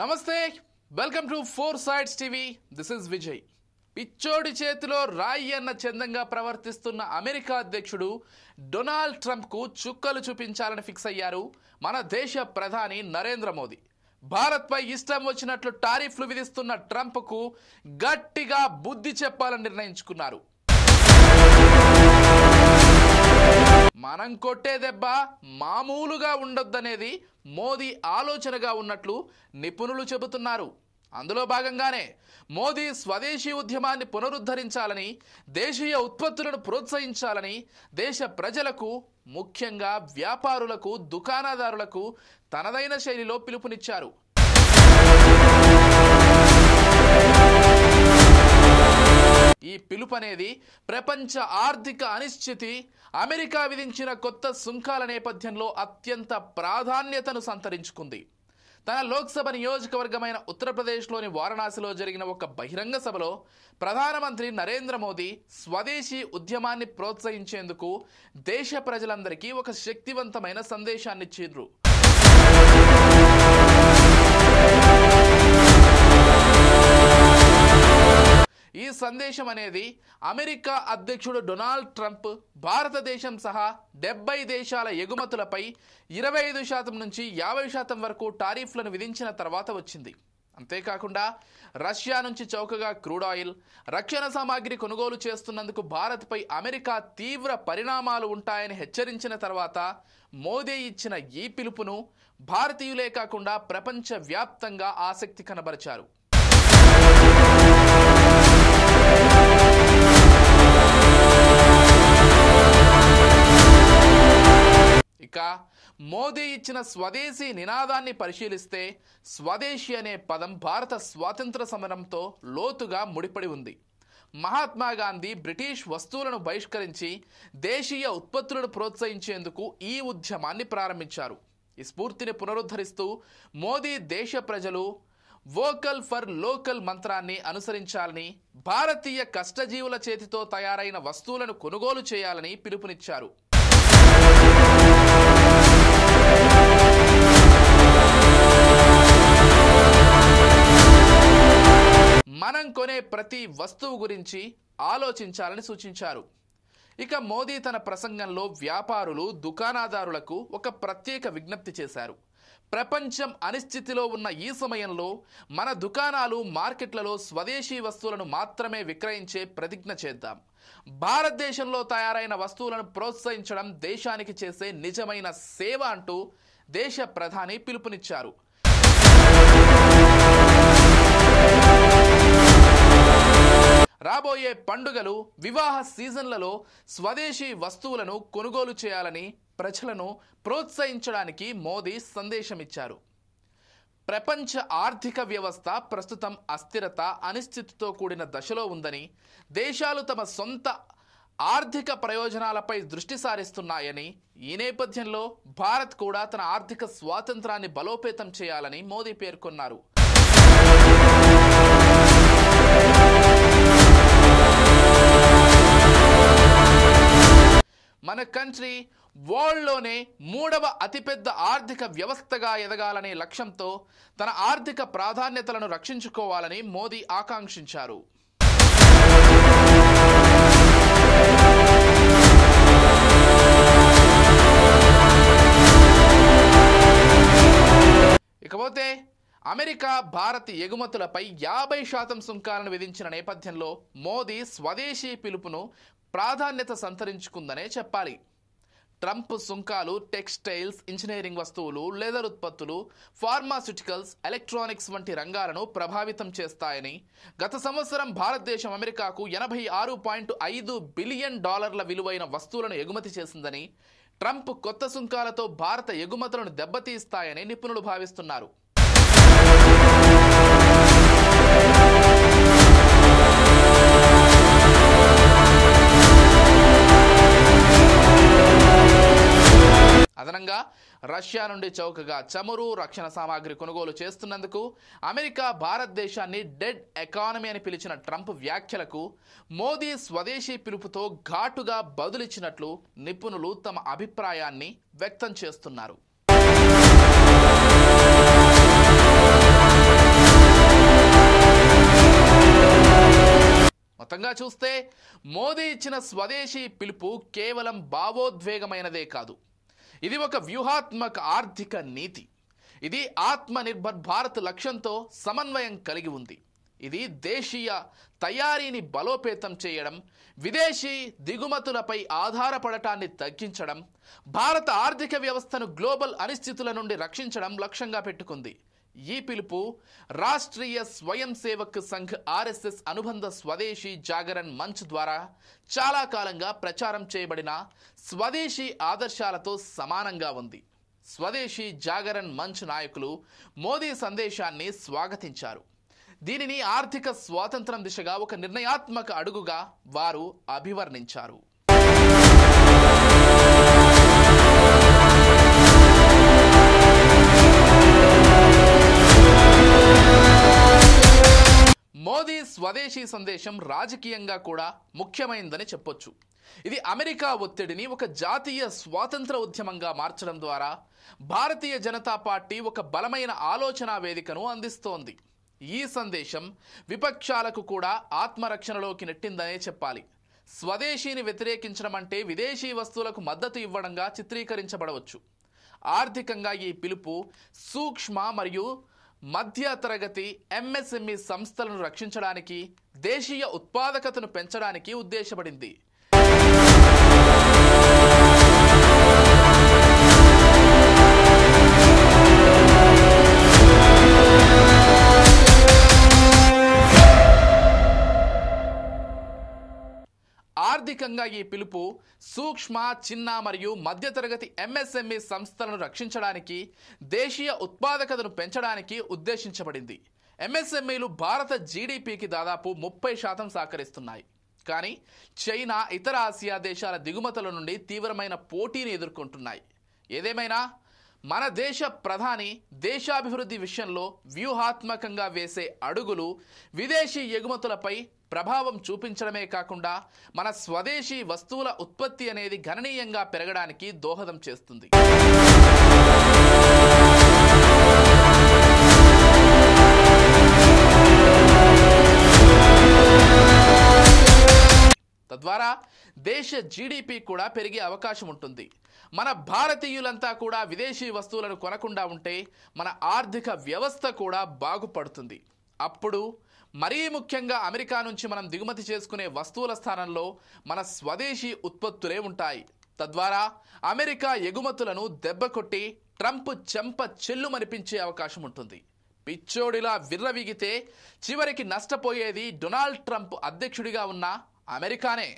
నమస్తే welcome to four sides TV this is Vijay పిచ్చోడి చేతిలో రాయి అన్న చందంగా ప్రవర్తిస్తున్న అమెరికా అధ్యక్షుడు డొనాల్డ్ ట్రంప్ కు చుక్కలు చూపించాలని ఫిక్స్ అయ్యారు మన దేశ ప్రధాని నరేంద్ర మోదీ భారత్ పై ఇష్టం వచ్చినట్లు టారిఫ్లు విధిస్తున్న ట్రంప్ కు గట్టిగా బుద్ధి చెప్పాలని నిర్ణయించుకున్నారు మనం కొట్టే దెబ్బ మామూలుగా ఉండొద్దనేది మోదీ ఆలోచనగా ఉన్నట్లు నిపుణులు చెబుతున్నారు అందులో భాగంగానే మోదీ స్వదేశీ ఉద్యమాన్ని పునరుద్ధరించాలని దేశీయ ఉత్పత్తులను ప్రోత్సహించాలని దేశ ప్రజలకు ముఖ్యంగా వ్యాపారులకు దుకాణదారులకు తనదైన శైలిలో పిలుపునిచ్చారు ఈ పిలుపు అనేది ప్రపంచ ఆర్థిక అనిశ్చితి అమెరికా విధించిన కొత్త సుంకాల నేపథ్యంలో అత్యంత ప్రాధాన్యతను సంతరించుకుంది తన లోక్సభ నియోజకవర్గమైన ఉత్తరప్రదేశ్లోని వారణాసిలో జరిగిన ఒక బహిరంగ సభలో ప్రధానమంత్రి నరేంద్ర మోదీ స్వదేశీ ఉద్యమాన్ని ప్రోత్సహించేందుకు దేశ ప్రజలందరికీ ఒక శక్తివంతమైన సందేశాన్ని ఇచ్చిండ్రు ఈ సందేశం అనేది అమెరికా అధ్యక్షుడు డొనాల్డ్ ట్రంప్ భారతదేశం సహా 70 దేశాల ఎగుమతులపై 25% నుంచి 50% వరకు టారిఫ్లను విధించిన తర్వాత వచ్చింది అంతేకాకుండా రష్యా నుంచి చౌకగా క్రూడ్ ఆయిల్ రక్షణ సామాగ్రి కొనుగోలు చేస్తున్నందుకు భారత్పై అమెరికా తీవ్ర పరిణామాలు ఉంటాయని హెచ్చరించిన తర్వాత మోదీ ఇచ్చిన ఈ పిలుపును భారతీయులే కాకుండా ప్రపంచవ్యాప్తంగా ఆసక్తి కనబరిచారు ఇక మోదీ ఇచ్చిన స్వదేశీ నినాదాన్ని పరిశీలిస్తే స్వదేశీ అనే పదం భారత స్వాతంత్ర సమరంతో లోతుగా ముడిపడి ఉంది మహాత్మా గాంధీ బ్రిటిష్ వస్తువులను బహిష్కరించి దేశీయ ఉత్పత్తులను ప్రోత్సహించేందుకు ఈ ఉద్యమాన్ని ప్రారంభించారు ఈ స్ఫూర్తిని పునరుద్ధరిస్తూ మోదీ దేశ ప్రజలు వోకల్ ఫర్ లోకల్ మంత్రాన్ని అనుసరించాలని భారతీయ కష్టజీవుల చేతితో తయారైన వస్తువులను కొనుగోలు చేయాలని పిలుపునిచ్చారు మనం కొనే ప్రతి వస్తువు గురించి ఆలోచించాలని సూచించారు ఇక మోదీ తన ప్రసంగంలో వ్యాపారులు దుకాణదారులకు ఒక ప్రత్యేక విజ్ఞప్తి చేశారు ప్రపంచం అనిశ్చితిలో ఉన్న ఈ సమయంలో మన దుకాణాలు మార్కెట్లలో స్వదేశీ వస్తువులను మాత్రమే విక్రయించే ప్రతిజ్ఞ చేద్దాం భారతదేశంలో తయారైన వస్తువులను ప్రోత్సహించడం దేశానికి చేసే నిజమైన సేవ అంటూ దేశ ప్రధాని పిలుపునిచ్చారు రాబోయే పండుగలు వివాహ సీజన్లలో స్వదేశీ వస్తువులను కొనుగోలు చేయాలని ప్రజలను ప్రోత్సహించడానికి మోదీ సందేశమిచ్చారు ప్రపంచ ఆర్థిక వ్యవస్థ ప్రస్తుతం అస్థిరత అనిశ్చితితో కూడిన దశలో ఉందని దేశాలు తమ సొంత ఆర్థిక ప్రయోజనాలపై దృష్టి సారిస్తున్నాయని ఈ నేపథ్యంలో భారత్ కూడా తన ఆర్థిక స్వాతంత్రాన్ని బలోపేతం చేయాలని మోదీ పేర్కొన్నారు మన కంట్రీ వరల్డ్లోనే 3వ అతిపెద్ద ఆర్థిక వ్యవస్థగా ఎదగాలనే లక్ష్యంతో తన ఆర్థిక ప్రాధాన్యతలను రక్షించుకోవాలని మోదీ ఆకాంక్షించారు ఇకపోతే అమెరికా భారత్ ఎగుమతులపై 50% సుంకాలను విధించిన నేపథ్యంలో మోదీ స్వదేశీ పిలుపును ప్రాధాన్యత సంతరించుకుందనే చెప్పాలి ట్రంప్ సుంకాలు టెక్స్టైల్స్ ఇంజనీరింగ్ వస్తువులు లెదర్ ఉత్పత్తులు ఫార్మాస్యూటికల్స్ ఎలక్ట్రానిక్స్ వంటి రంగాలను ప్రభావితం చేస్తాయని గత సంవత్సరం భారతదేశం అమెరికాకు $86.5 బిలియన్ విలువైన వస్తువులను ఎగుమతి చేసిందని ట్రంప్ కొత్త సుంకాలతో భారత ఎగుమతులను దెబ్బతీస్తాయని నిపుణులు భావిస్తున్నారు అదనంగా రష్యా నుండి చౌకగా చమురు రక్షణ సామాగ్రి కొనుగోలు చేస్తున్నందుకు అమెరికా భారతదేశాన్ని డెడ్ ఎకానమీ అని పిలిచిన ట్రంప్ వ్యాఖ్యలకు మోదీ స్వదేశీ పిలుపుతో ఘాటుగా బదులిచ్చినట్లు నిపుణులు తమ అభిప్రాయాన్ని వ్యక్తం చేస్తున్నారు. మొత్తంగా చూస్తే మోదీ ఇచ్చిన స్వదేశీ పిలుపు కేవలం భావోద్వేగమైనదే కాదు, ఇది ఒక వ్యూహాత్మక ఆర్థిక నీతి. ఇది ఆత్మనిర్భర్ భారత్ లక్ష్యంతో సమన్వయం కలిగి ఉంది. ఇది దేశీయ తయారీని బలోపేతం చేయడం, విదేశీ దిగుమతులపై ఆధారపడటాన్ని తగ్గించడం, భారత ఆర్థిక వ్యవస్థను గ్లోబల్ అనిశ్చితుల నుండి రక్షించడం లక్ష్యంగా పెట్టుకుంది. ఈ పిలుపు రాష్ట్రీయ స్వయం సేవక్ సంఘ్ ఆర్ఎస్ఎస్ అనుబంధ స్వదేశీ జాగరణ్ మంచ్ ద్వారా చాలా కాలంగా ప్రచారం చేయబడిన స్వదేశీ ఆదర్శాలతో సమానంగా ఉంది. స్వదేశీ జాగరణ్ మంచ్ నాయకులు మోదీ సందేశాన్ని స్వాగతించారు. దీనిని ఆర్థిక స్వాతంత్రం దిశగా ఒక నిర్ణయాత్మక అడుగుగా వారు అభివర్ణించారు. మోదీ స్వదేశీ సందేశం రాజకీయంగా కూడా ముఖ్యమైనదని చెప్పొచ్చు. ఇది అమెరికా ఒత్తిడిని ఒక జాతీయ స్వాతంత్ర ఉద్యమంగా మార్చడం ద్వారా భారతీయ జనతా పార్టీ ఒక బలమైన ఆలోచన వేదికను అందిస్తోంది. ఈ సందేశం విపక్షాలకు కూడా ఆత్మరక్షణలోకి నెట్టిందనే చెప్పాలి. స్వదేశీని వ్యతిరేకించడం అంటే విదేశీ వస్తువులకు మద్దతు ఇవ్వడంగా చిత్రీకరించబడవచ్చు. ఆర్థికంగా ఈ పిలుపు సూక్ష్మ మరియు మధ్య తరగతి ఎంఎస్ఎంఈ సంస్థలను రక్షించడానికి, దేశీయ ఉత్పాదకతను పెంచడానికి ఉద్దేశపడింది. ఆర్థికంగా ఈ పిలుపు సూక్ష్మ, చిన్న మరియు మధ్యతరగతి ఎంఎస్ఎంఈ సంస్థలను రక్షించడానికి, దేశీయ ఉత్పాదకతను పెంచడానికి ఉద్దేశించబడింది. ఎంఎస్ఎంఈలు భారత జీడీపీకి దాదాపు 30% సహకరిస్తున్నాయి. కానీ చైనా, ఇతర ఆసియా దేశాల దిగుమతుల నుండి తీవ్రమైన పోటీని ఎదుర్కొంటున్నాయి. ఏదేమైనా మన దేశ ప్రధాని దేశాభివృద్ధి విషయంలో వ్యూహాత్మకంగా వేసే అడుగులు విదేశీ ఎగుమతులపై ప్రభావం చూపించడమే కాకుండా మన స్వదేశీ వస్తువుల ఉత్పత్తి అనేది గణనీయంగా పెరగడానికి దోహదం చేస్తుంది. తద్వారా దేశ జీడీపీ కూడా పెరిగే అవకాశం ఉంటుంది. మన భారతీయులంతా కూడా విదేశీ వస్తువులను కొనకుండా ఉంటే మన ఆర్థిక వ్యవస్థ కూడా బాగుపడుతుంది. అప్పుడు మరీ ముఖ్యంగా అమెరికా నుంచి మనం దిగుమతి చేసుకునే వస్తువుల స్థానంలో మన స్వదేశీ ఉత్పత్తులే ఉంటాయి. తద్వారా అమెరికా ఎగుమతులను దెబ్బకొట్టి ట్రంప్ చెంప చెల్లుమనిపించే అవకాశం ఉంటుంది. పిచ్చోడిలా విర్రవీగితే చివరికి నష్టపోయేది డొనాల్డ్ ట్రంప్ అధ్యక్షుడిగా ఉన్న అమెరికానే.